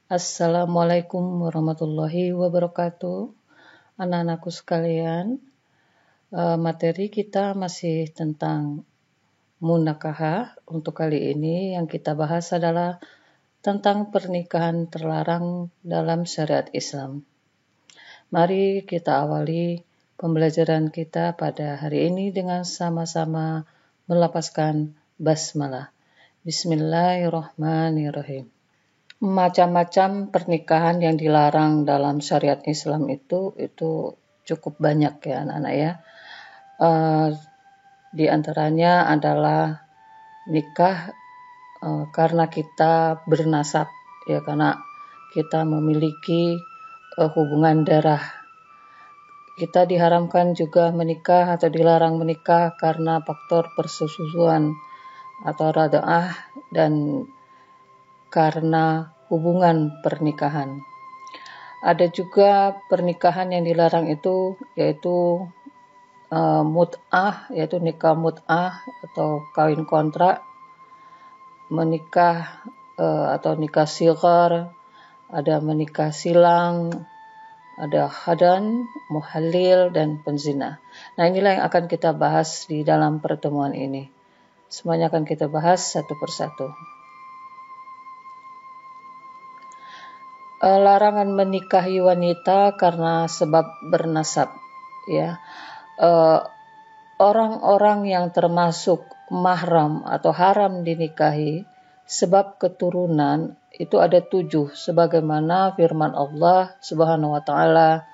Assalamualaikum warahmatullahi wabarakatuh. Anak-anakku sekalian, materi kita masih tentang munakahah. Untuk kali ini yang kita bahas adalah tentang pernikahan terlarang dalam syariat Islam. Mari kita awali pembelajaran kita pada hari ini dengan sama-sama melafazkan basmalah. Bismillahirrahmanirrahim. Macam-macam pernikahan yang dilarang dalam syariat Islam itu cukup banyak ya anak-anak ya. Di antaranya adalah nikah karena kita bernasab ya, karena kita memiliki hubungan darah. Kita diharamkan juga menikah atau dilarang menikah karena faktor persusuan atau rada'ah dan karena hubungan pernikahan. Ada juga pernikahan yang dilarang itu yaitu mut'ah, yaitu nikah mut'ah atau kawin kontrak, menikah atau nikah sighar, ada menikah silang, ada khadan, muhallil, dan penzina. Nah, inilah yang akan kita bahas di dalam pertemuan ini. Semuanya akan kita bahas satu persatu. Larangan menikahi wanita karena sebab bernasab ya. Orang-orang yang termasuk mahram atau haram dinikahi sebab keturunan itu ada 7 sebagaimana firman Allah Subhanahu wa taala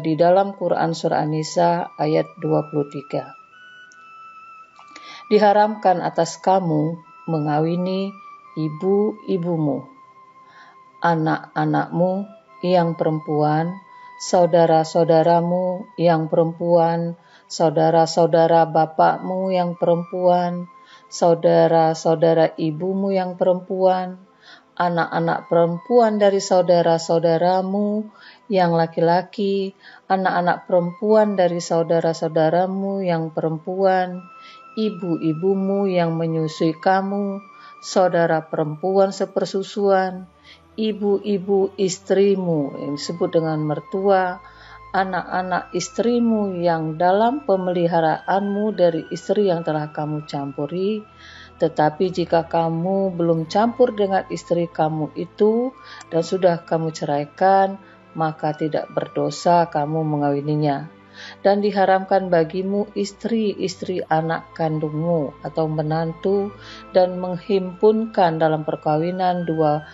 di dalam Quran surah An-Nisa ayat 23. Diharamkan atas kamu mengawini ibu-ibumu, anak-anakmu yang perempuan, saudara-saudaramu yang perempuan, saudara-saudara bapakmu yang perempuan, saudara-saudara ibumu yang perempuan, anak-anak perempuan dari saudara-saudaramu yang laki-laki, anak-anak perempuan dari saudara-saudaramu yang perempuan, ibu-ibumu yang menyusui kamu, saudara perempuan sepersusuan, ibu-ibu istrimu yang disebut dengan mertua, anak-anak istrimu yang dalam pemeliharaanmu dari istri yang telah kamu campuri. Tetapi jika kamu belum campur dengan istri kamu itu dan sudah kamu ceraikan, maka tidak berdosa kamu mengawininya. Dan diharamkan bagimu istri-istri anak kandungmu atau menantu dan menghimpunkan dalam perkawinan dua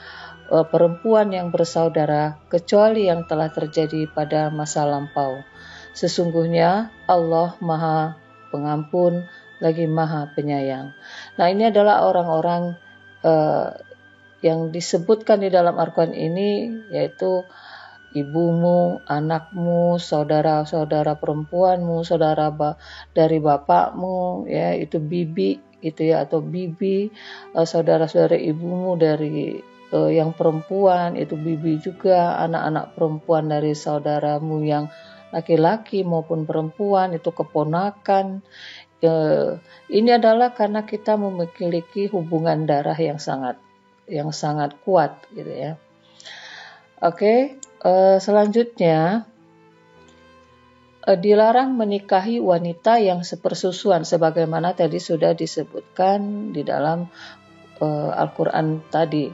perempuan yang bersaudara kecuali yang telah terjadi pada masa lampau. Sesungguhnya Allah Maha Pengampun lagi Maha Penyayang. Nah, ini adalah orang-orang yang disebutkan di dalam Al-Quran ini, yaitu ibumu, anakmu, saudara-saudara perempuanmu, saudara dari bapakmu, ya itu bibi gitu ya, atau bibi, saudara-saudara ibumu dari yang perempuan itu bibi juga, anak-anak perempuan dari saudaramu yang laki-laki maupun perempuan itu keponakan. Ini adalah karena kita memiliki hubungan darah yang sangat kuat gitu ya. Oke, selanjutnya dilarang menikahi wanita yang sepersusuan sebagaimana tadi sudah disebutkan di dalam Al-Quran tadi.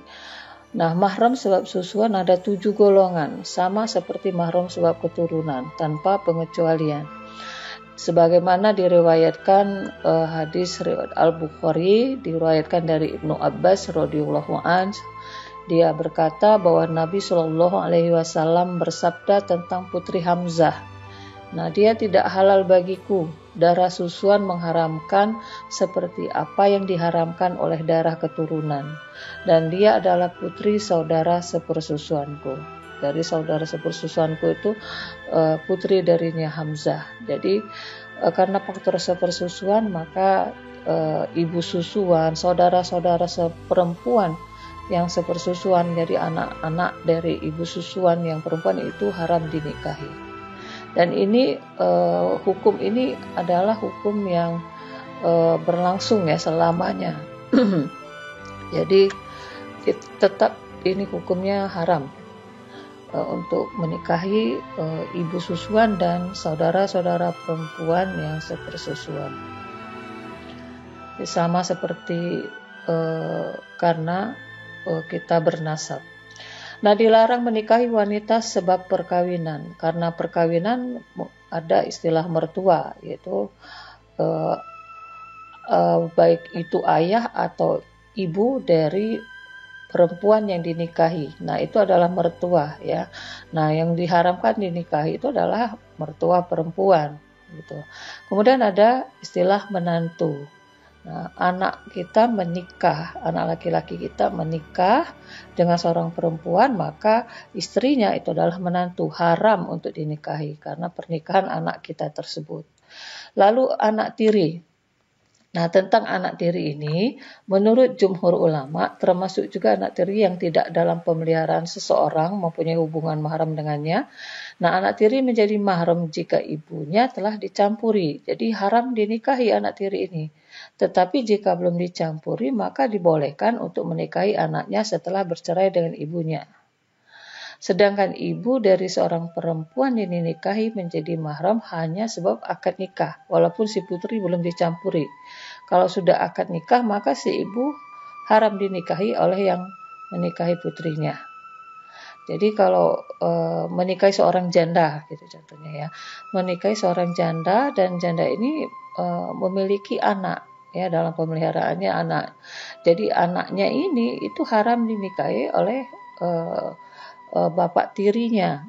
Nah, mahram sebab susuan ada 7 golongan, sama seperti mahram sebab keturunan, tanpa pengecualian. Sebagaimana diriwayatkan hadis riwayat Al-Bukhari, diriwayatkan dari Ibnu Abbas radhiyallahu anhu, dia berkata bahwa Nabi Shallallahu alaihi wasallam bersabda tentang putri Hamzah. Nah, dia tidak halal bagiku. Darah susuan mengharamkan seperti apa yang diharamkan oleh darah keturunan. Dan dia adalah putri saudara sepersusuanku. Dari saudara sepersusuanku itu putri darinya Hamzah. Jadi karena faktor sepersusuan maka ibu susuan, saudara-saudara seperempuan yang sepersusuan, jadi anak-anak dari ibu susuan yang perempuan itu haram dinikahi. Dan ini hukum ini adalah hukum yang berlangsung ya selamanya. Jadi tetap ini hukumnya haram untuk menikahi ibu susuan dan saudara-saudara perempuan yang sepersusuan. Sama seperti karena kita bernasab. Nah, dilarang menikahi wanita sebab perkawinan. Karena perkawinan ada istilah mertua, yaitu baik itu ayah atau ibu dari perempuan yang dinikahi. Nah, itu adalah mertua ya. Nah, yang diharamkan dinikahi itu adalah mertua perempuan gitu. Kemudian ada istilah menantu. Nah, anak kita menikah, anak laki-laki kita menikah dengan seorang perempuan, maka istrinya itu adalah menantu, haram untuk dinikahi karena pernikahan anak kita tersebut. Lalu anak tiri. Nah, tentang anak tiri ini, menurut jumhur ulama, termasuk juga anak tiri yang tidak dalam pemeliharaan seseorang mempunyai hubungan mahram dengannya. Nah, anak tiri menjadi mahram jika ibunya telah dicampuri. Jadi haram dinikahi anak tiri ini. Tetapi jika belum dicampuri, maka dibolehkan untuk menikahi anaknya setelah bercerai dengan ibunya. Sedangkan ibu dari seorang perempuan yang dinikahi menjadi mahram hanya sebab akad nikah, walaupun si putri belum dicampuri. Kalau sudah akad nikah, maka si ibu haram dinikahi oleh yang menikahi putrinya. Jadi kalau menikahi seorang janda, gitu contohnya ya, menikahi seorang janda dan janda ini memiliki anak, ya dalam pemeliharaannya anak. Jadi anaknya ini itu haram dinikahi oleh bapak tirinya.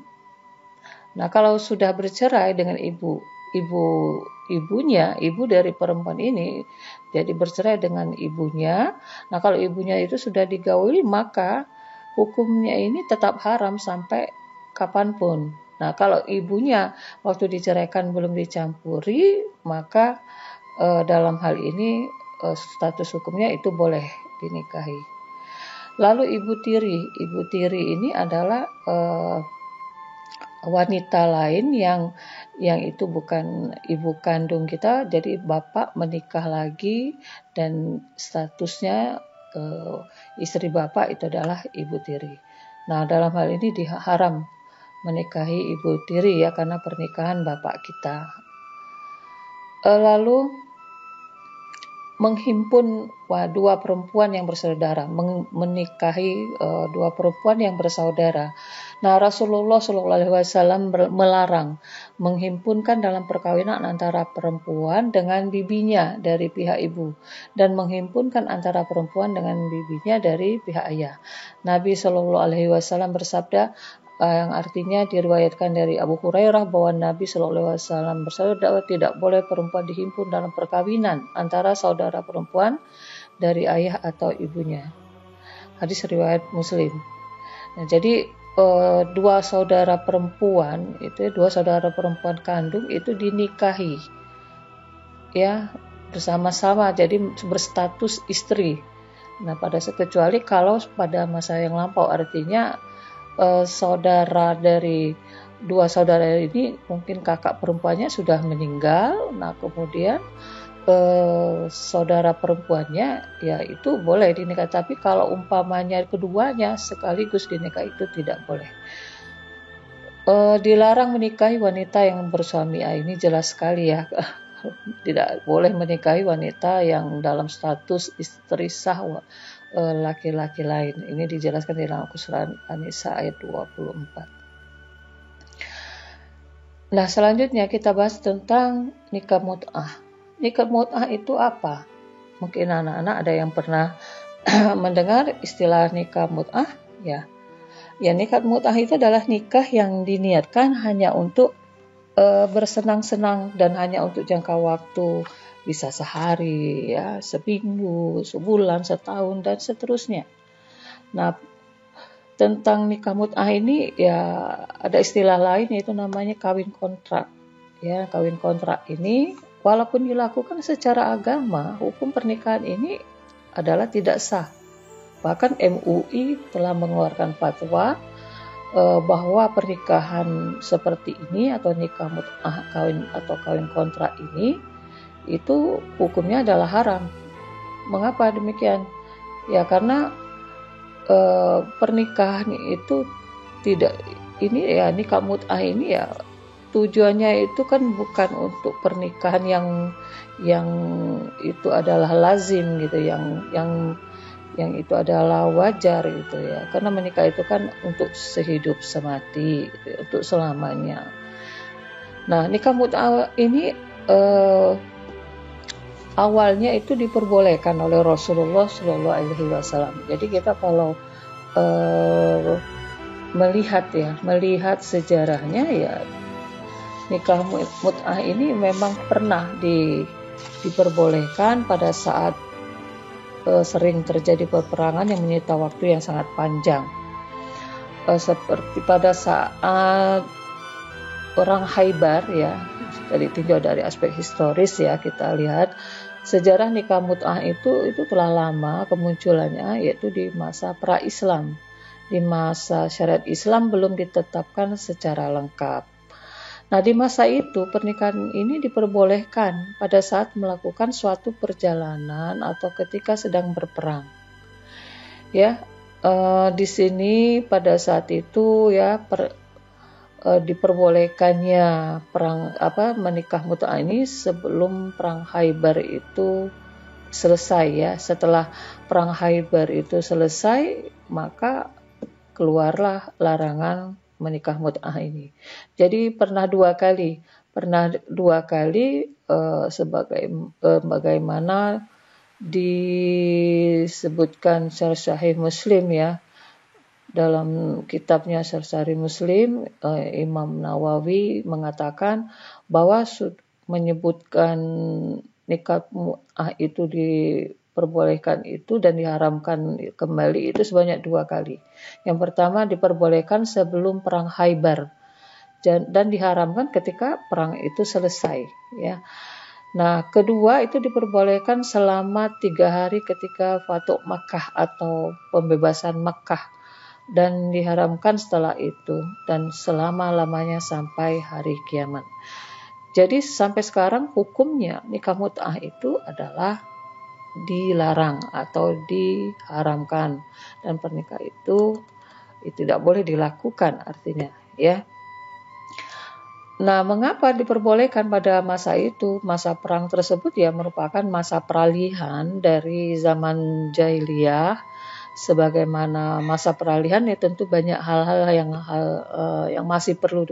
Nah, kalau sudah bercerai dengan ibunya, ibu dari perempuan ini, jadi bercerai dengan ibunya. Nah, kalau ibunya itu sudah digauli, maka hukumnya ini tetap haram sampai kapanpun. Nah, kalau ibunya waktu diceraikan belum dicampuri, maka dalam hal ini status hukumnya itu boleh dinikahi. Lalu ibu tiri ini adalah wanita lain yang itu bukan ibu kandung kita, jadi bapak menikah lagi dan statusnya istri bapak itu adalah ibu tiri. Nah, dalam hal ini haram menikahi ibu tiri ya karena pernikahan bapak kita. Lalu menghimpun dua perempuan yang bersaudara, menikahi dua perempuan yang bersaudara. Nah, Rasulullah SAW melarang menghimpunkan dalam perkawinan antara perempuan dengan bibinya dari pihak ibu dan menghimpunkan antara perempuan dengan bibinya dari pihak ayah. Nabi SAW bersabda, yang artinya diriwayatkan dari Abu Hurairah bahwa Nabi SAW bersabda tidak boleh perempuan dihimpun dalam perkawinan antara saudara perempuan dari ayah atau ibunya. Hadis riwayat Muslim. Nah, jadi dua saudara perempuan kandung itu dinikahi ya bersama-sama, jadi berstatus istri. Nah, kecuali kalau pada masa yang lampau, artinya saudara dari dua saudara ini mungkin kakak perempuannya sudah meninggal. Nah, kemudian saudara perempuannya ya itu boleh dinikah, tapi kalau umpamanya keduanya sekaligus dinikah itu tidak boleh. Dilarang menikahi wanita yang bersuami, ini jelas sekali ya. Tidak boleh menikahi wanita yang dalam status istri sah laki-laki lain. Ini dijelaskan di dalam Surat An-Nisa ayat 24. Nah, selanjutnya kita bahas tentang nikah mut'ah. Nikah mut'ah itu apa? Mungkin anak-anak ada yang pernah mendengar istilah nikah mut'ah ya. Ya, nikah mut'ah itu adalah nikah yang diniatkan hanya untuk bersenang-senang dan hanya untuk jangka waktu, bisa sehari, ya, seminggu, sebulan, setahun, dan seterusnya. Nah, tentang nikah mut'ah ini ya ada istilah lain yaitu namanya kawin kontrak. Ya, kawin kontrak ini walaupun dilakukan secara agama, hukum pernikahan ini adalah tidak sah. Bahkan MUI telah mengeluarkan fatwa bahwa pernikahan seperti ini atau nikah mut'ah kawin kontrak ini itu hukumnya adalah haram. Mengapa demikian? Ya karena pernikahan itu tidak, ini ya nikah mut'ah ini ya tujuannya itu kan bukan untuk pernikahan yang itu adalah lazim gitu, yang itu adalah wajar gitu ya, karena menikah itu kan untuk sehidup semati gitu, untuk selamanya. Nah, nikah mut'ah ini awalnya itu diperbolehkan oleh Rasulullah Shallallahu Alaihi Wasallam. Jadi kita kalau melihat sejarahnya ya, nikah mut'ah ini memang pernah diperbolehkan pada saat sering terjadi peperangan yang menyita waktu yang sangat panjang. Seperti pada saat perang Khaybar ya, dari tinjau dari aspek historis ya, kita lihat sejarah nikah mut'ah itu telah lama kemunculannya, yaitu di masa pra-Islam, di masa syariat Islam belum ditetapkan secara lengkap. Nah, di masa itu pernikahan ini diperbolehkan pada saat melakukan suatu perjalanan atau ketika sedang berperang. Ya, di sini pada saat itu ya diperbolehkannya menikah mut'ah ini sebelum perang Khaybar itu selesai ya. Setelah perang Khaybar itu selesai, maka keluarlah larangan menikah mut'ah ini. Jadi pernah dua kali sebagaimana disebutkan secara Sahih Muslim ya, dalam kitabnya Sahih Muslim, Imam Nawawi mengatakan bahwa menyebutkan nikah mut'ah itu diperbolehkan itu dan diharamkan kembali itu sebanyak 2 kali. Yang pertama diperbolehkan sebelum perang Khaybar dan diharamkan ketika perang itu selesai ya. Nah, kedua itu diperbolehkan selama 3 hari ketika Fathu Makkah atau pembebasan Makkah, dan diharamkan setelah itu dan selama-lamanya sampai hari kiamat. Jadi sampai sekarang hukumnya nikah mut'ah itu adalah dilarang atau diharamkan, dan pernikahan itu tidak boleh dilakukan artinya ya. Nah, mengapa diperbolehkan pada masa itu? Masa perang tersebut ya merupakan masa peralihan dari zaman jahiliyah. Sebagaimana masa peralihan ya tentu banyak hal-hal yang masih perlu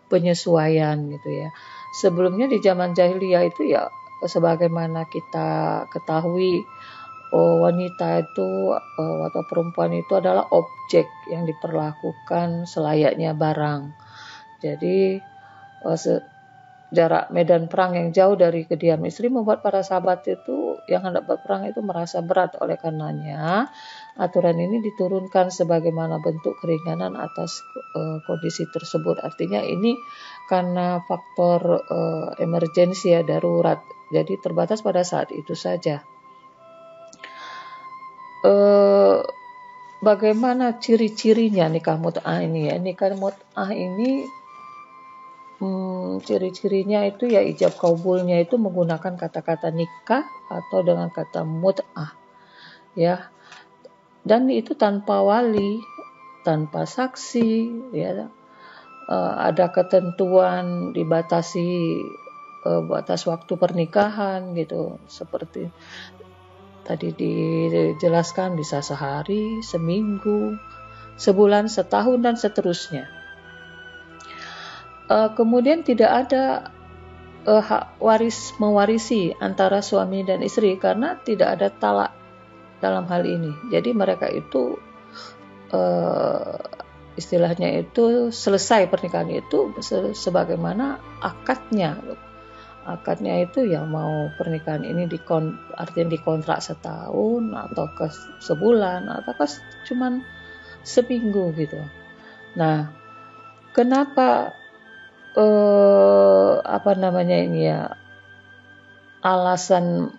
penyesuaian gitu ya. Sebelumnya di zaman jahiliyah itu ya sebagaimana kita ketahui, wanita itu atau perempuan itu adalah objek yang diperlakukan selayaknya barang. Jadi jarak medan perang yang jauh dari kediaman istri membuat para sahabat itu yang hendak berperang itu merasa berat. Oleh karenanya aturan ini diturunkan sebagaimana bentuk keringanan atas kondisi tersebut. Artinya ini karena faktor emergensi ya, darurat. Jadi terbatas pada saat itu saja. Bagaimana ciri-cirinya nikah mut'ah ini ya? Nikah mut'ah ini ciri-cirinya itu ya ijab kabulnya itu menggunakan kata-kata nikah atau dengan kata mut'ah ya, dan itu tanpa wali, tanpa saksi ya. Ada ketentuan dibatasi batas waktu pernikahan gitu, seperti tadi dijelaskan, bisa sehari, seminggu, sebulan, setahun dan seterusnya. Kemudian tidak ada hak mewarisi antara suami dan istri karena tidak ada talak dalam hal ini. Jadi mereka itu istilahnya itu selesai pernikahan itu sebagaimana akadnya. Akadnya itu ya mau pernikahan ini artinya dikontrak setahun atau ke sebulan atau ke cuman seminggu gitu. Nah, kenapa alasan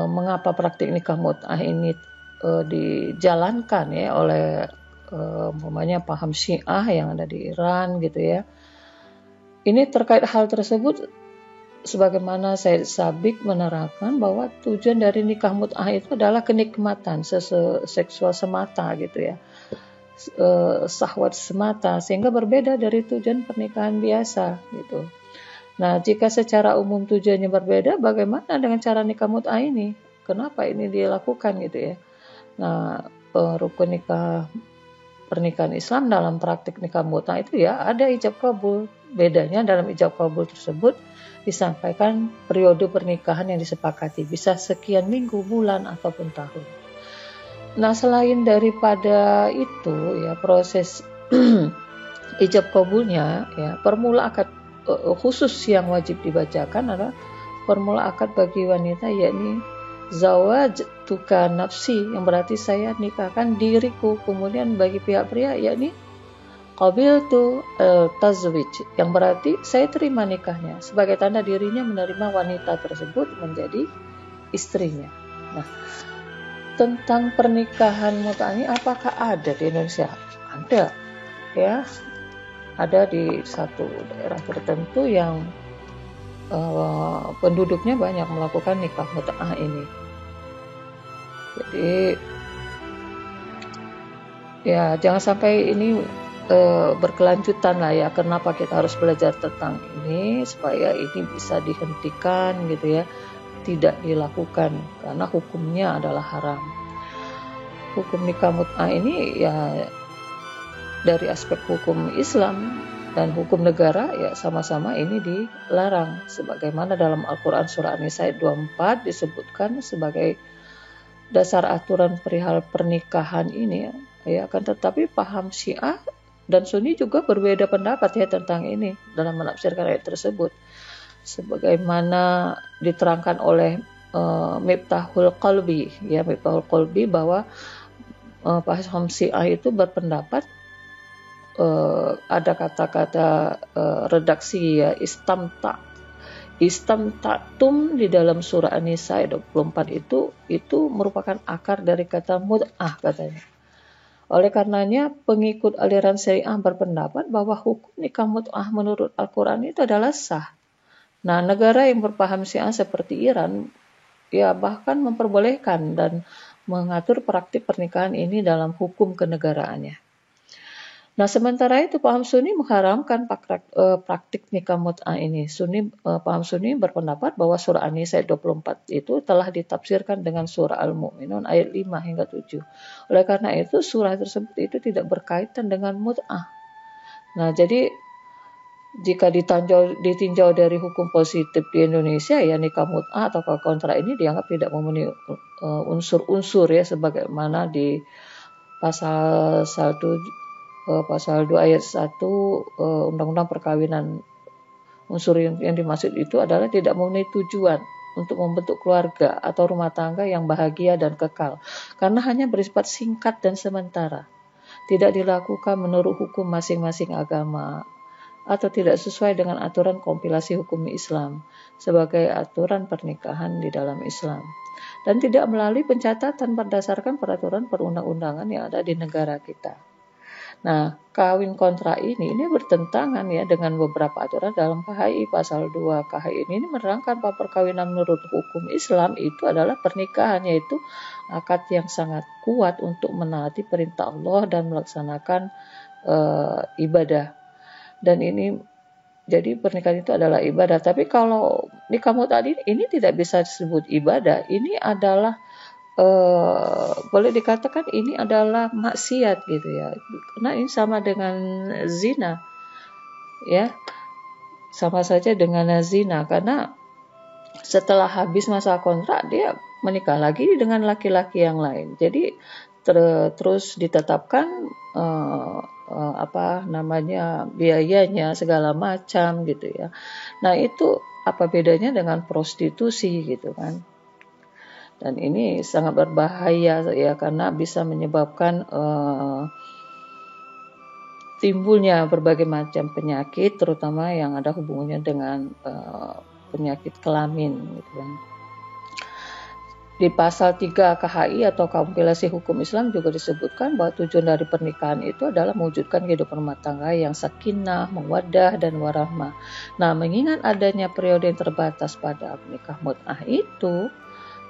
mengapa praktik nikah mut'ah ini dijalankan ya oleh umpamanya paham Syiah yang ada di Iran gitu ya. Ini terkait hal tersebut sebagaimana Said Sabiq menerangkan bahwa tujuan dari nikah mut'ah itu adalah kenikmatan seksual semata gitu ya, syahwat semata, sehingga berbeda dari tujuan pernikahan biasa gitu. Nah, jika secara umum tujuannya berbeda, bagaimana dengan cara nikah mut'ah ini? Kenapa ini dilakukan gitu ya? Nah, rukun nikah pernikahan Islam dalam praktik nikah mut'ah itu ya ada ijab kabul. Bedanya dalam ijab kabul tersebut disampaikan periode pernikahan yang disepakati, bisa sekian minggu, bulan, ataupun tahun. Nah, selain daripada itu ya proses ijab kabulnya ya, formula akad khusus yang wajib dibacakan adalah formula akad bagi wanita, yakni zawaj tuka nafsi, yang berarti saya nikahkan diriku. Kemudian bagi pihak pria yakni qabil tu tazwij, yang berarti saya terima nikahnya sebagai tanda dirinya menerima wanita tersebut menjadi istrinya. Nah, tentang pernikahan mut'ah ini apakah ada di Indonesia? Ada ya, ada di satu daerah tertentu yang penduduknya banyak melakukan nikah mut'ah ini. Jadi ya jangan sampai ini berkelanjutan lah ya. Kenapa kita harus belajar tentang ini, supaya ini bisa dihentikan gitu ya, tidak dilakukan karena hukumnya adalah haram. Hukum nikah mut'ah ini ya dari aspek hukum Islam dan hukum negara ya sama-sama ini dilarang, sebagaimana dalam Al-Quran surah An-Nisa ayat 24 disebutkan sebagai dasar aturan perihal pernikahan ini ya. Akan tetapi paham Syiah dan Sunni juga berbeda pendapat ya tentang ini dalam menafsirkan ayat tersebut, sebagaimana diterangkan oleh Miftahul Qalbi ya, Miftahul Qalbi, bahwa paham Syiah itu berpendapat ada kata-kata redaksi ya, istamtatum di dalam surah An-Nisa ayat 24 itu merupakan akar dari kata mut'ah katanya. Oleh karenanya pengikut aliran Syariah berpendapat bahwa hukum nikah mut'ah menurut Al-Quran itu adalah sah. Nah, negara yang berpaham Syiah seperti Iran ya bahkan memperbolehkan dan mengatur praktik pernikahan ini dalam hukum kenegaraannya. Nah, sementara itu paham Sunni mengharamkan praktik nikah mut'ah ini. Paham Sunni berpendapat bahwa surah An-Nisa ayat 24 itu telah ditafsirkan dengan surah Al-Mu'minun ayat 5 hingga 7. Oleh karena itu surah tersebut itu tidak berkaitan dengan mut'ah. Nah, jadi jika ditinjau dari hukum positif di Indonesia ya, nikah mut'ah atau kontrak ini dianggap tidak memenuhi unsur-unsur ya, sebagaimana di pasal 2 ayat 1 Undang-Undang Perkawinan. Unsur yang dimaksud itu adalah tidak memenuhi tujuan untuk membentuk keluarga atau rumah tangga yang bahagia dan kekal, karena hanya bersifat singkat dan sementara, tidak dilakukan menurut hukum masing-masing agama, atau tidak sesuai dengan aturan kompilasi hukum Islam sebagai aturan pernikahan di dalam Islam, dan tidak melalui pencatatan berdasarkan peraturan perundang-undangan yang ada di negara kita. Nah, kawin kontra ini bertentangan ya dengan beberapa aturan dalam KHI. Pasal 2 KHI ini menerangkan bahwa perkawinan menurut hukum Islam itu adalah pernikahan, yaitu akad yang sangat kuat untuk menaati perintah Allah dan melaksanakan ibadah. Dan ini jadi pernikahan itu adalah ibadah. Tapi kalau nikah mut'ah ini tidak bisa disebut ibadah. Ini adalah boleh dikatakan ini adalah maksiat gitu ya, karena ini sama dengan zina ya, sama saja dengan zina, karena setelah habis masa kontrak dia menikah lagi dengan laki-laki yang lain. Jadi terus ditetapkan biayanya segala macam gitu ya. Nah, itu apa bedanya dengan prostitusi gitu kan? Dan ini sangat berbahaya ya, karena bisa menyebabkan timbulnya berbagai macam penyakit, terutama yang ada hubungannya dengan penyakit kelamin gitu kan. Di pasal 3 KHI atau Kompilasi Hukum Islam juga disebutkan bahwa tujuan dari pernikahan itu adalah mewujudkan kehidupan rumah tangga yang sakinah, mawaddah, dan warahmah. Nah, mengingat adanya periode yang terbatas pada nikah mut'ah itu,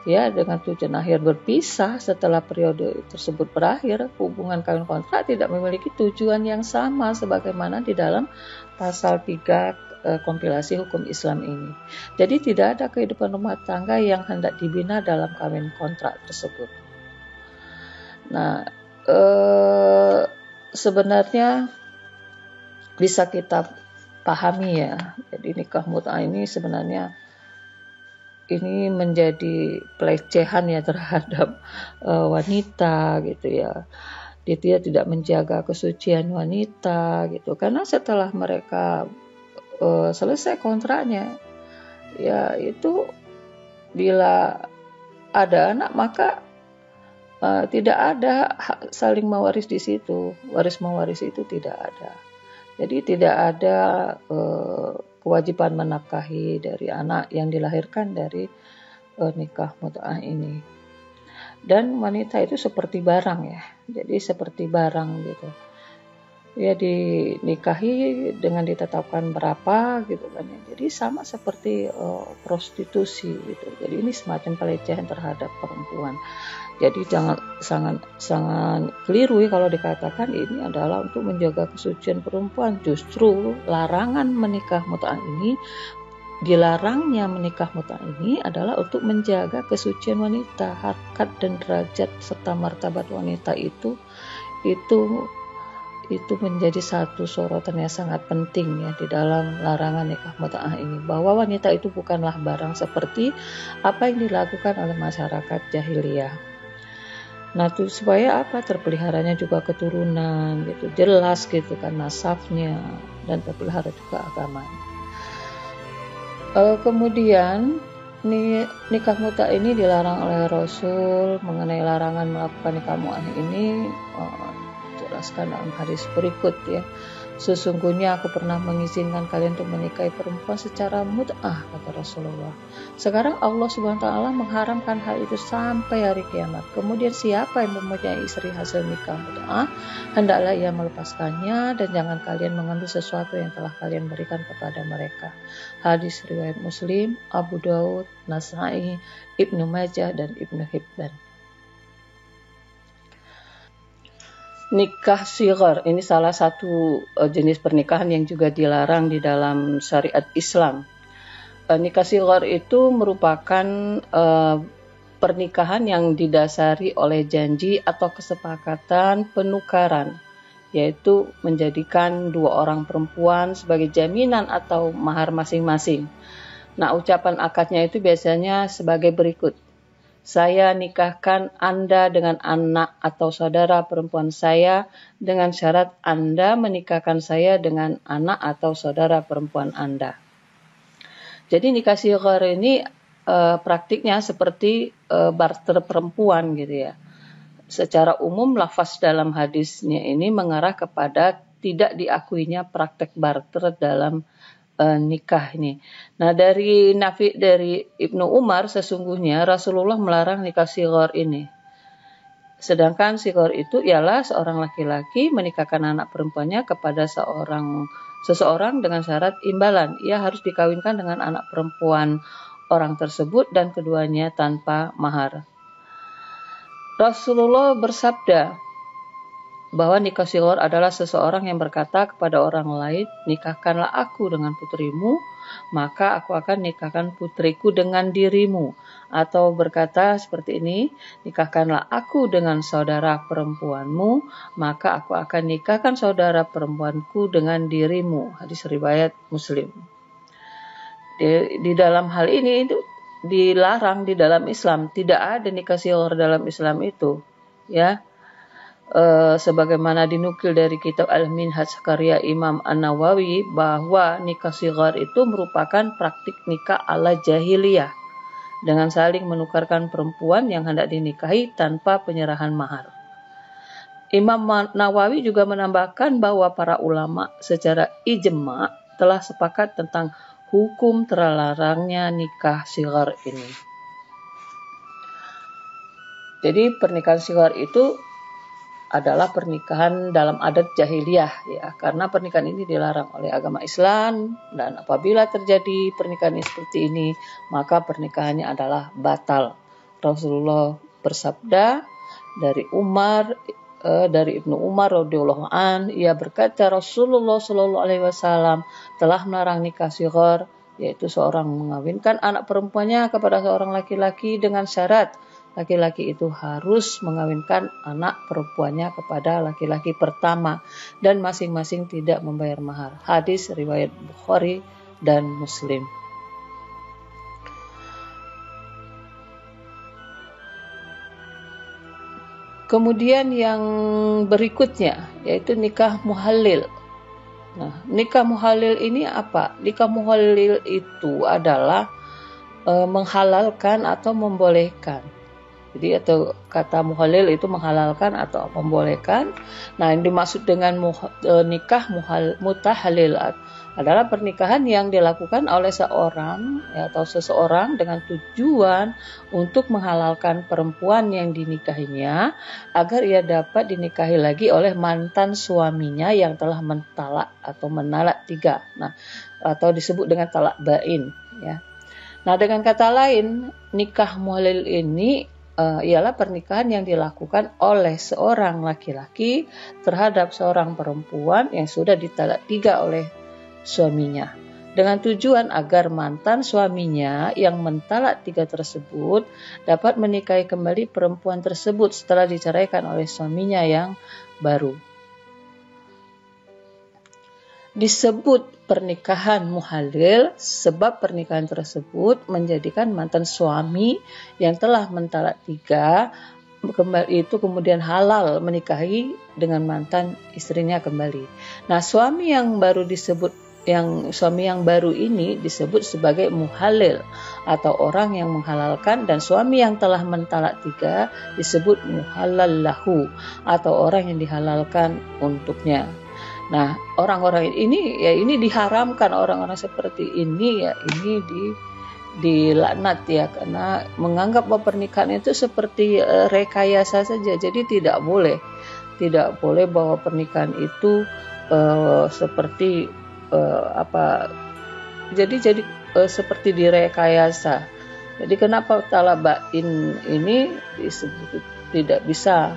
ya, dengan tujuan akhir berpisah setelah periode tersebut berakhir, hubungan kawin kontrak tidak memiliki tujuan yang sama sebagaimana di dalam pasal 3 kompilasi hukum Islam ini. Jadi tidak ada kehidupan rumah tangga yang hendak dibina dalam kawin kontrak tersebut. Nah, sebenarnya bisa kita pahami ya. Jadi nikah mut'ah ini sebenarnya ini menjadi pelecehan ya terhadap wanita gitu ya. Dia tidak menjaga kesucian wanita gitu. Karena setelah mereka selesai kontraknya, ya itu bila ada anak maka tidak ada saling mewaris di situ, waris mewaris itu tidak ada. Jadi tidak ada kewajiban menafkahi dari anak yang dilahirkan dari nikah mut'ah ini. Dan wanita itu seperti barang ya, jadi seperti barang gitu. Ya dinikahi dengan ditetapkan berapa gitu kan ya. Jadi sama seperti prostitusi gitu. Jadi ini semacam pelecehan terhadap perempuan. Jadi jangan sangat keliru kalau dikatakan ini adalah untuk menjaga kesucian perempuan. Justru larangan menikah mut'ah ini, dilarangnya menikah mut'ah ini adalah untuk menjaga kesucian wanita, harkat dan derajat serta martabat wanita itu menjadi satu sorotan yang sangat penting ya di dalam larangan nikah mut'ah ini, bahwa wanita itu bukanlah barang seperti apa yang dilakukan oleh masyarakat jahiliyah. Nah, itu supaya apa? Terpeliharanya juga keturunan gitu, jelas gitu kan nasabnya, dan terpelihara juga agamanya. Kemudian nikah mut'ah ini dilarang oleh Rasul. Mengenai larangan melakukan nikah mut'ah ini jelaskan dalam hadis berikut ya. Sesungguhnya aku pernah mengizinkan kalian untuk menikahi perempuan secara mut'ah, kata Rasulullah. Sekarang Allah Subhanahu wa taala mengharamkan hal itu sampai hari kiamat. Kemudian siapa yang mempunyai istri hasil nikah mut'ah, hendaklah ia melepaskannya dan jangan kalian mengambil sesuatu yang telah kalian berikan kepada mereka. Hadis riwayat Muslim, Abu Daud, Nasai, Ibnu Majah, dan Ibnu Hibban. Nikah shighar ini salah satu jenis pernikahan yang juga dilarang di dalam syariat Islam. Nikah shighar itu merupakan pernikahan yang didasari oleh janji atau kesepakatan penukaran, yaitu menjadikan dua orang perempuan sebagai jaminan atau mahar masing-masing. Nah, ucapan akadnya itu biasanya sebagai berikut. Saya nikahkan Anda dengan anak atau saudara perempuan saya dengan syarat Anda menikahkan saya dengan anak atau saudara perempuan Anda. Jadi nikah shighar ini praktiknya seperti barter perempuan gitu ya. Secara umum lafaz dalam hadisnya ini mengarah kepada tidak diakuinya praktek barter dalam nikah ini. Nah, dari Nafi dari Ibnu Umar, sesungguhnya Rasulullah melarang nikah shighar ini. Sedangkan shighar itu ialah seorang laki-laki menikahkan anak perempuannya kepada seseorang dengan syarat imbalan. Ia harus dikawinkan dengan anak perempuan orang tersebut dan keduanya tanpa mahar. Rasulullah bersabda bahwa nikah shighar adalah seseorang yang berkata kepada orang lain, nikahkanlah aku dengan putrimu, maka aku akan nikahkan putriku dengan dirimu. Atau berkata seperti ini, nikahkanlah aku dengan saudara perempuanmu, maka aku akan nikahkan saudara perempuanku dengan dirimu. Hadis riwayat Muslim. Di dalam hal ini itu dilarang di dalam Islam, tidak ada nikah shighar dalam Islam itu, ya. Sebagaimana dinukil dari kitab Al-Minhaj karya Imam An-Nawawi bahwa nikah shighar itu merupakan praktik nikah ala jahiliyah dengan saling menukarkan perempuan yang hendak dinikahi tanpa penyerahan mahar. Imam Nawawi juga menambahkan bahwa para ulama secara ijma' telah sepakat tentang hukum terlarangnya nikah shighar ini. Jadi pernikahan sighar itu adalah pernikahan dalam adat jahiliyah ya, karena pernikahan ini dilarang oleh agama Islam, dan apabila terjadi pernikahan seperti ini maka pernikahannya adalah batal. Rasulullah bersabda dari Ibnu Umar radhiyallahu an, ia berkata Rasulullah shallallahu alaihi wasallam telah melarang nikah sighar, yaitu seorang mengawinkan anak perempuannya kepada seorang laki-laki dengan syarat laki-laki itu harus mengawinkan anak perempuannya kepada laki-laki pertama dan masing-masing tidak membayar mahar. Hadis riwayat Bukhari dan Muslim. Kemudian yang berikutnya yaitu nikah muhalil. Nah, nikah muhalil ini apa? Nikah muhalil itu adalah menghalalkan atau membolehkan. Jadi atau kata muhalil itu menghalalkan atau membolehkan. Nah, yang dimaksud dengan nikah mutahalil adalah pernikahan yang dilakukan oleh seorang atau seseorang dengan tujuan untuk menghalalkan perempuan yang dinikahinya agar ia dapat dinikahi lagi oleh mantan suaminya yang telah mentalak atau menalak 3. Nah, atau disebut dengan talak bain ya. Nah, dengan kata lain, nikah muhalil ini ialah pernikahan yang dilakukan oleh seorang laki-laki terhadap seorang perempuan yang sudah ditalak 3 oleh suaminya, dengan tujuan agar mantan suaminya yang mentalak 3 tersebut dapat menikahi kembali perempuan tersebut setelah diceraikan oleh suaminya yang baru. Disebut pernikahan muhalil sebab pernikahan tersebut menjadikan mantan suami yang telah mentalak 3 itu kemudian halal menikahi dengan mantan istrinya kembali. Nah, suami yang baru ini disebut sebagai muhalil atau orang yang menghalalkan, dan suami yang telah mentalak 3 disebut muhalal lahu atau orang yang dihalalkan untuknya. Nah, orang-orang ini diharamkan, orang-orang seperti ini dilaknat ya, karena menganggap bahwa pernikahan itu seperti rekayasa saja. Jadi tidak boleh bahwa pernikahan itu seperti seperti direkayasa. Jadi kenapa talak bain ini disebut tidak bisa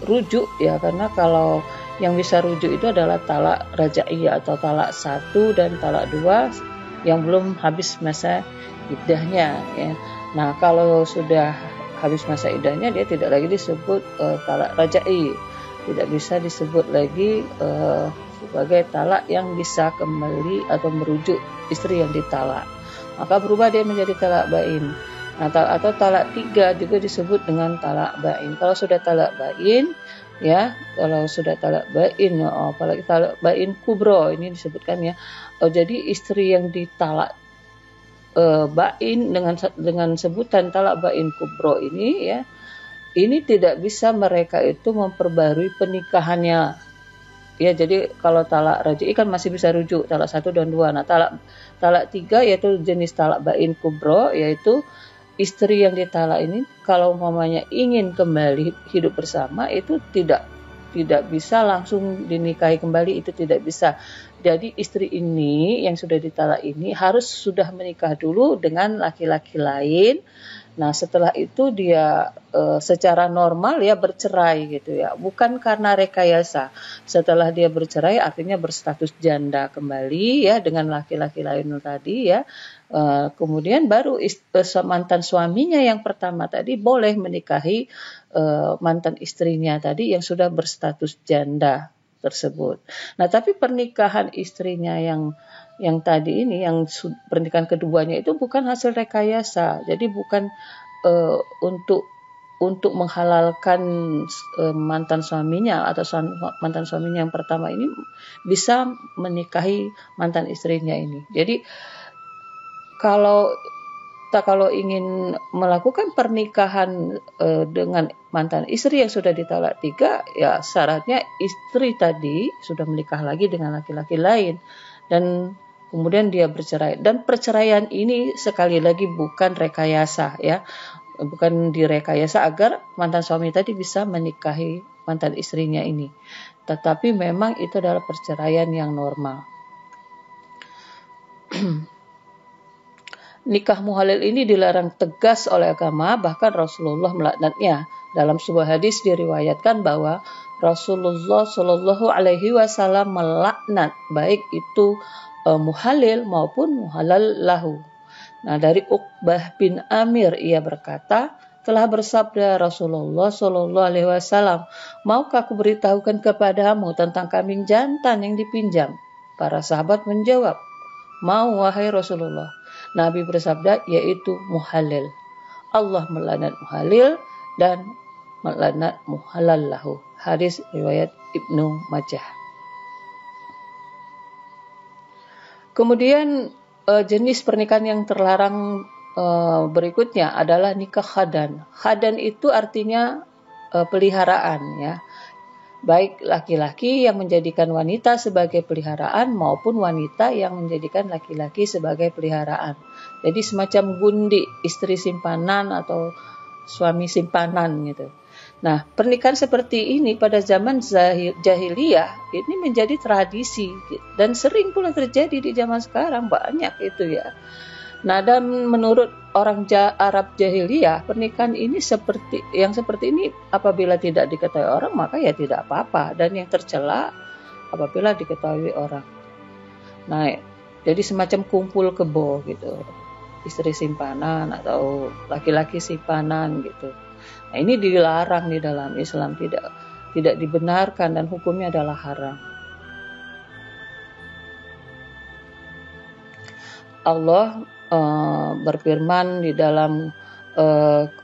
rujuk ya, karena kalau yang bisa rujuk itu adalah talak rajai atau talak 1 dan talak 2 yang belum habis masa iddahnya ya. Nah, kalau sudah habis masa iddahnya dia tidak lagi disebut talak rajai, tidak bisa disebut lagi sebagai talak yang bisa kembali atau merujuk istri yang ditalak, maka berubah dia menjadi talak bain. Nah, atau talak 3 juga disebut dengan talak bain. Kalau sudah talak bain ya, apalagi talak bain kubro ini disebutkan ya. Jadi istri yang ditalak bain dengan sebutan talak bain kubro ini ya, ini tidak bisa mereka itu memperbarui pernikahannya. Ya, jadi kalau talak raj'i kan masih bisa rujuk talak 1 dan 2. Nah, talak 3 yaitu jenis talak bain kubro, yaitu istri yang ditalak ini kalau umpamanya ingin kembali hidup bersama itu tidak bisa langsung dinikahi kembali, itu tidak bisa. Jadi istri ini yang sudah ditalak ini harus sudah menikah dulu dengan laki-laki lain. Nah, setelah itu dia secara normal ya bercerai gitu ya, bukan karena rekayasa. Setelah dia bercerai artinya berstatus janda kembali ya dengan laki-laki lain tadi ya. Kemudian baru mantan suaminya yang pertama tadi boleh menikahi mantan istrinya tadi yang sudah berstatus janda tersebut. Nah, tapi pernikahan istrinya yang tadi ini, yang pernikahan keduanya itu bukan hasil rekayasa. Jadi bukan untuk menghalalkan mantan suaminya atau mantan suaminya yang pertama ini bisa menikahi mantan istrinya ini. Jadi kalau ingin melakukan pernikahan dengan mantan istri yang sudah ditalak 3, ya syaratnya istri tadi sudah menikah lagi dengan laki-laki lain. Dan kemudian dia bercerai. Dan perceraian ini sekali lagi bukan rekayasa ya, bukan direkayasa agar mantan suami tadi bisa menikahi mantan istrinya ini, tetapi memang itu adalah perceraian yang normal. Nikah muhalil ini dilarang tegas oleh agama, bahkan Rasulullah melaknatnya. Dalam sebuah hadis diriwayatkan bahwa Rasulullah Shallallahu Alaihi Wasallam melaknat baik itu muhalil maupun muhalal lahu. Nah, dari Uqbah bin Amir ia berkata, telah bersabda Rasulullah Shallallahu Alaihi Wasallam, maukah aku beritahukan kepadamu tentang kambing jantan yang dipinjam? Para sahabat menjawab, mau wahai Rasulullah. Nabi bersabda, yaitu muhalil. Allah melaknat muhalil dan melaknat muhalal lahu. Hadis riwayat Ibnu Majah. Kemudian jenis pernikahan yang terlarang berikutnya adalah nikah khadan. Khadan itu artinya peliharaan ya. Baik laki-laki yang menjadikan wanita sebagai peliharaan maupun wanita yang menjadikan laki-laki sebagai peliharaan. Jadi semacam gundi, istri simpanan atau suami simpanan gitu. Nah, pernikahan seperti ini pada zaman jahiliyah ini menjadi tradisi dan sering pula terjadi di zaman sekarang, banyak itu ya. Nah, dan menurut orang Arab jahiliyah, pernikahan ini seperti ini apabila tidak diketahui orang maka ya tidak apa-apa, dan yang tercela apabila diketahui orang. Nah, jadi semacam kumpul kebo gitu, istri simpanan atau laki-laki simpanan gitu. Nah, ini dilarang di dalam Islam, tidak dibenarkan dan hukumnya adalah haram. Allah berfirman di dalam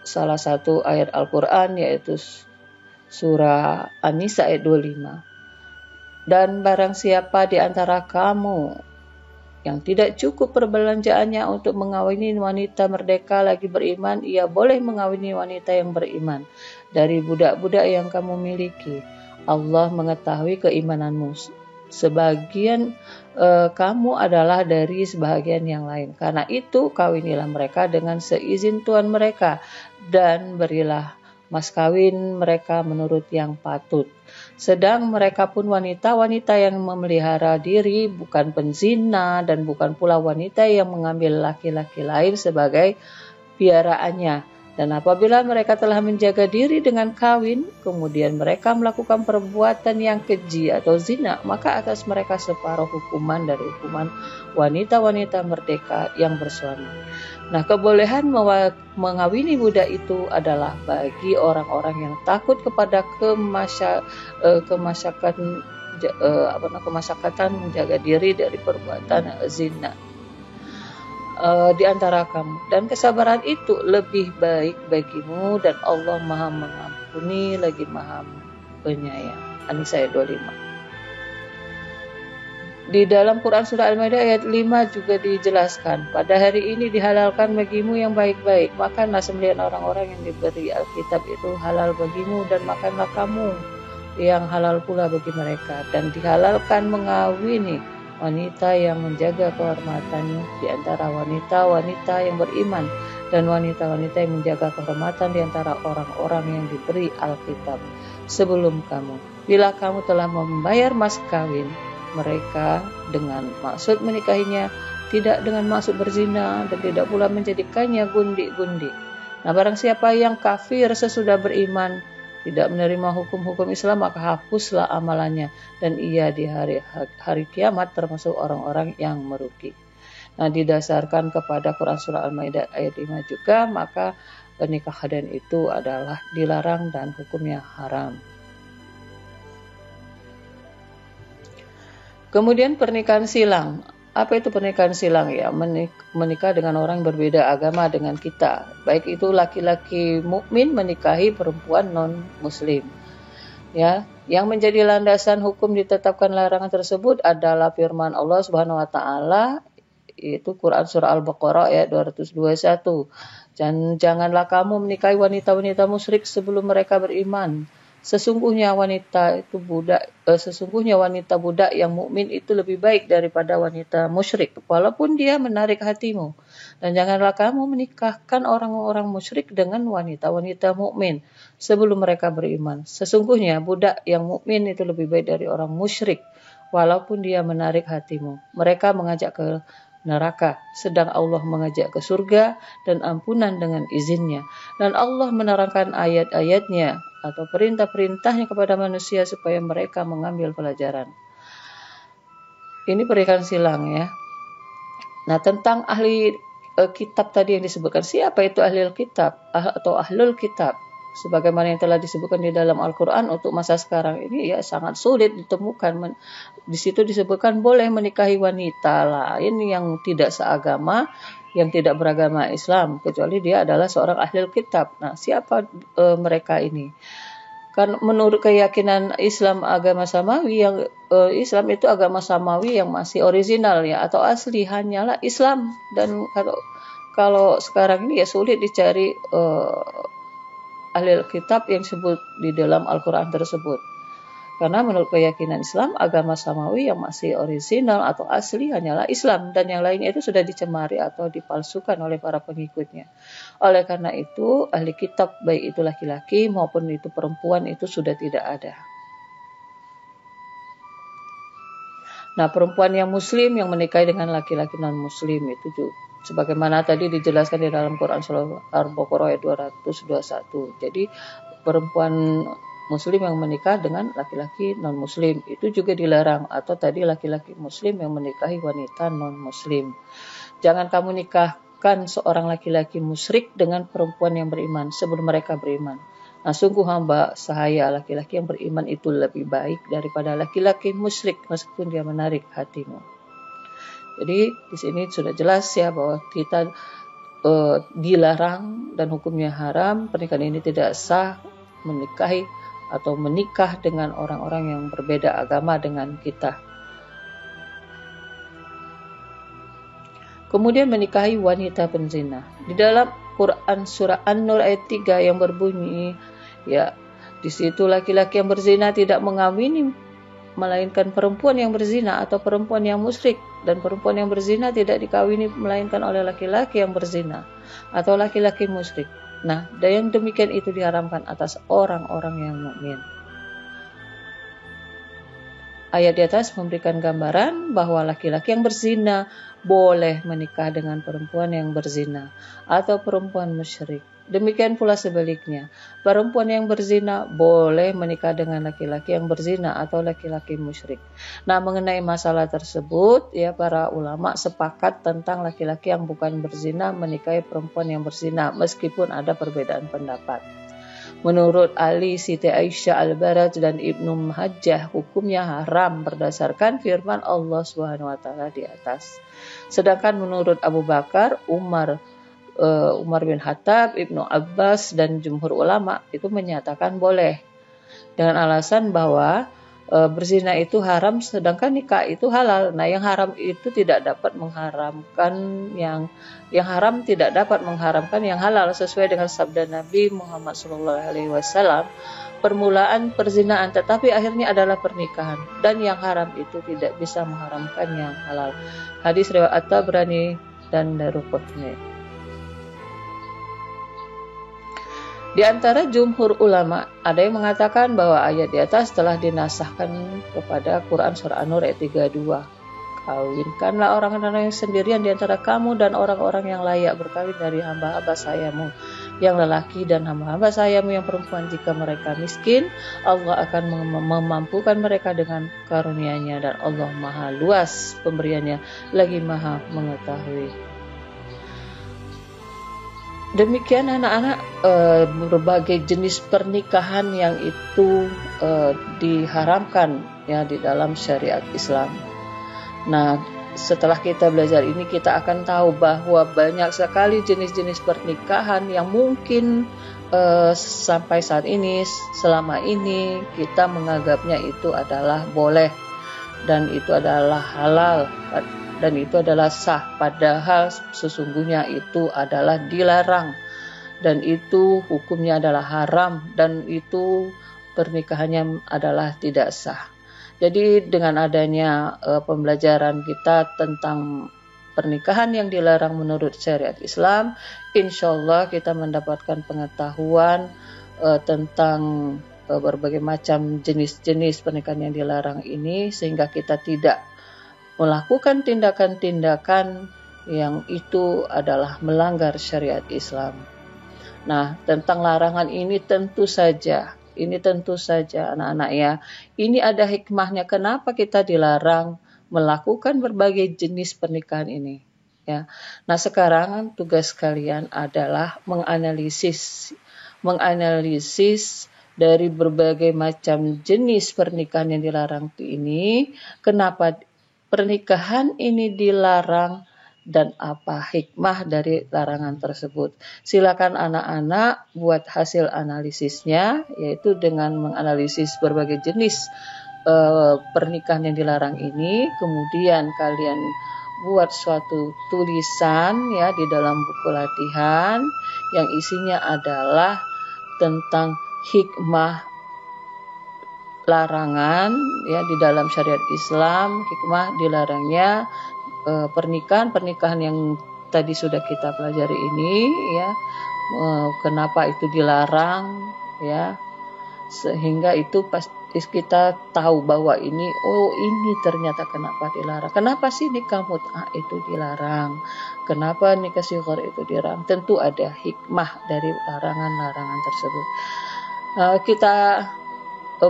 salah satu ayat Al-Quran, yaitu surah An-Nisa ayat 25. Dan barang siapa di antara kamu yang tidak cukup perbelanjaannya untuk mengawini wanita merdeka lagi beriman, ia boleh mengawini wanita yang beriman dari budak-budak yang kamu miliki. Allah mengetahui keimananmu. Sebagian kamu adalah dari sebagian yang lain. Karena itu kawinilah mereka dengan seizin Tuhan mereka dan berilah mas kawin mereka menurut yang patut. Sedang mereka pun wanita-wanita yang memelihara diri, bukan penzina dan bukan pula wanita yang mengambil laki-laki lain sebagai piaraannya. Dan apabila mereka telah menjaga diri dengan kawin, kemudian mereka melakukan perbuatan yang keji atau zina, maka atas mereka separuh hukuman dari hukuman wanita-wanita merdeka yang bersuami. Nah, kebolehan mengawini budak itu adalah bagi orang-orang yang takut kepada kemasyakatan menjaga diri dari perbuatan zina di antara kamu, dan kesabaran itu lebih baik bagimu dan Allah Maha Mengampuni lagi Maha Penyayang. An-Nisa ayat 25. Di dalam Quran surah Al-Maidah ayat 5 juga dijelaskan, pada hari ini dihalalkan bagimu yang baik-baik, makanlah sembelihan orang-orang yang diberi Alkitab itu halal bagimu, dan makanlah kamu yang halal pula bagi mereka, dan dihalalkan mengawini wanita yang menjaga kehormatannya di antara wanita-wanita yang beriman dan wanita-wanita yang menjaga kehormatan di antara orang-orang yang diberi Alkitab sebelum kamu. Bila kamu telah membayar mas kawin mereka dengan maksud menikahinya, tidak dengan maksud berzina dan tidak pula menjadikannya gundi-gundi. Nah, barang siapa yang kafir sesudah beriman, tidak menerima hukum-hukum Islam, maka hapuslah amalannya dan ia di hari kiamat termasuk orang-orang yang merugi. Nah, didasarkan kepada Quran surah Al-Maidah ayat 5 juga, maka nikah khadan itu adalah dilarang dan hukumnya haram. Kemudian pernikahan silang. Apa itu pernikahan silang ya? Menikah dengan orang berbeda agama dengan kita. Baik itu laki-laki mukmin menikahi perempuan non-muslim. Ya, yang menjadi landasan hukum ditetapkan larangan tersebut adalah firman Allah Subhanahu wa taala, yaitu Quran surah Al-Baqarah ayat 221. Dan janganlah kamu menikahi wanita-wanita musyrik sebelum mereka beriman, Sesungguhnya wanita budak yang mukmin itu lebih baik daripada wanita musyrik, walaupun dia menarik hatimu. Dan janganlah kamu menikahkan orang-orang musyrik dengan wanita-wanita mukmin sebelum mereka beriman. Sesungguhnya budak yang mukmin itu lebih baik dari orang musyrik, walaupun dia menarik hatimu. Mereka mengajak ke neraka, sedang Allah mengajak ke surga dan ampunan dengan izinnya. Dan Allah menerangkan ayat-ayatnya atau perintah-perintahnya kepada manusia supaya mereka mengambil pelajaran. Ini perikan silang ya. Nah, tentang ahli kitab tadi yang disebutkan, siapa itu ahli kitab atau ahlul kitab? Sebagaimana yang telah disebutkan di dalam Al-Quran, untuk masa sekarang ini ya sangat sulit ditemukan. Di situ disebutkan boleh menikahi wanita lain yang tidak seagama, yang tidak beragama Islam, kecuali dia adalah seorang ahli kitab. Nah, siapa mereka ini? Kan menurut keyakinan Islam agama samawi, yang Islam itu agama samawi yang masih original ya atau asli, hanyalah Islam. Dan kalau sekarang ini ya sulit dicari ahli kitab yang disebut di dalam Al-Quran tersebut. Karena menurut keyakinan Islam, agama samawi yang masih original atau asli hanyalah Islam, dan yang lainnya itu sudah dicemari atau dipalsukan oleh para pengikutnya. Oleh karena itu, ahli kitab baik itu laki-laki maupun itu perempuan itu sudah tidak ada. Nah, perempuan yang muslim yang menikahi dengan laki-laki non-muslim itu juga, sebagaimana tadi dijelaskan di dalam Quran Surah Al-Baqarah ayat 221. Jadi perempuan muslim yang menikah dengan laki-laki non-muslim itu juga dilarang, atau tadi laki-laki muslim yang menikahi wanita non-muslim. Jangan kamu nikahkan seorang laki-laki musyrik dengan perempuan yang beriman sebelum mereka beriman. Nah, sungguh hamba sahaya, laki-laki yang beriman itu lebih baik daripada laki-laki musyrik meskipun dia menarik hatimu. Jadi di sini sudah jelas ya bahwa kita dilarang dan hukumnya haram. Pernikahan ini tidak sah menikahi atau menikah dengan orang-orang yang berbeda agama dengan kita. Kemudian menikahi wanita penzina. Di dalam Quran surah An-Nur ayat 3 yang berbunyi, ya, di situ laki-laki yang berzina tidak mengawini melainkan perempuan yang berzina atau perempuan yang musyrik, dan perempuan yang berzina tidak dikawini melainkan oleh laki-laki yang berzina atau laki-laki musyrik. Nah, dan yang demikian itu diharamkan atas orang-orang yang mukmin. Ayat di atas memberikan gambaran bahwa laki-laki yang berzina boleh menikah dengan perempuan yang berzina atau perempuan musyrik. Demikian pula sebaliknya, perempuan yang berzina boleh menikah dengan laki-laki yang berzina atau laki-laki musyrik. Nah, mengenai masalah tersebut, ya, para ulama sepakat tentang laki-laki yang bukan berzina menikahi perempuan yang berzina, meskipun ada perbedaan pendapat. Menurut Ali, Siti Aisyah Al-Baraj dan Ibnu Mahajjah, hukumnya haram berdasarkan firman Allah SWT di atas. Sedangkan menurut Abu Bakar, Umar bin Khattab, Ibnu Abbas dan jumhur ulama itu menyatakan boleh, dengan alasan bahwa berzina itu haram sedangkan nikah itu halal. Nah, yang haram itu tidak dapat mengharamkan yang haram tidak dapat mengharamkan yang halal, sesuai dengan sabda Nabi Muhammad SAW, permulaan perzinaan tetapi akhirnya adalah pernikahan, dan yang haram itu tidak bisa mengharamkan yang halal. Hadis riwayat At-Tabrani dan Daruqutni. Di antara jumhur ulama, ada yang mengatakan bahwa ayat di atas telah dinasahkan kepada Quran Surah An-Nur ayat 32. Kawinkanlah orang-orang yang sendirian di antara kamu dan orang-orang yang layak berkawin dari hamba-hamba sayamu yang lelaki dan hamba-hamba sayamu yang perempuan. Jika mereka miskin, Allah akan memampukan mereka dengan karunia-Nya, dan Allah maha luas pemberiannya, lagi maha mengetahui. Demikian anak-anak, berbagai jenis pernikahan yang itu diharamkan ya di dalam syariat Islam. Nah, setelah kita belajar ini, kita akan tahu bahwa banyak sekali jenis-jenis pernikahan yang mungkin sampai saat ini, selama ini kita menganggapnya itu adalah boleh dan itu adalah halal dan itu adalah sah, padahal sesungguhnya itu adalah dilarang dan itu hukumnya adalah haram, dan itu pernikahannya adalah tidak sah. Jadi dengan adanya pembelajaran kita tentang pernikahan yang dilarang menurut syariat Islam, insya Allah kita mendapatkan pengetahuan tentang berbagai macam jenis-jenis pernikahan yang dilarang ini, sehingga kita tidak melakukan tindakan-tindakan yang itu adalah melanggar syariat Islam. Nah, tentang larangan ini tentu saja anak-anak ya, ini ada hikmahnya kenapa kita dilarang melakukan berbagai jenis pernikahan ini. Ya. Nah, sekarang tugas kalian adalah menganalisis dari berbagai macam jenis pernikahan yang dilarang ini, kenapa pernikahan ini dilarang dan apa hikmah dari larangan tersebut. Silakan anak-anak buat hasil analisisnya, yaitu dengan menganalisis berbagai jenis pernikahan yang dilarang ini, kemudian kalian buat suatu tulisan ya di dalam buku latihan yang isinya adalah tentang hikmah larangan ya di dalam syariat Islam, hikmah dilarangnya pernikahan yang tadi sudah kita pelajari ini ya, kenapa itu dilarang ya, sehingga itu pasti kita tahu bahwa ini ternyata kenapa dilarang. Kenapa sih nikah mut'ah itu dilarang? Kenapa nikah sighar itu dilarang? Tentu ada hikmah dari larangan-larangan tersebut. Kita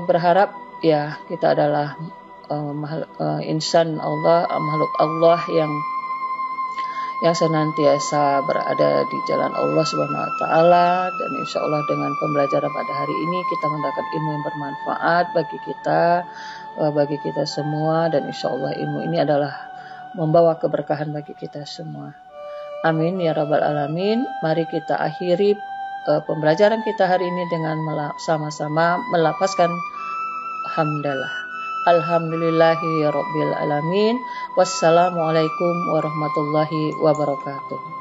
berharap ya kita adalah insan Allah, makhluk Allah yang senantiasa berada di jalan Allah Subhanahu wa taala, dan insya Allah dengan pembelajaran pada hari ini kita mendapatkan ilmu yang bermanfaat bagi kita semua, dan insya Allah ilmu ini adalah membawa keberkahan bagi kita semua. Amin ya rabbal alamin. Mari kita akhiri pembelajaran kita hari ini dengan sama-sama melafazkan hamdalah. Alhamdulillahi rabbil alamin. Wassalamualaikum warahmatullahi wabarakatuh.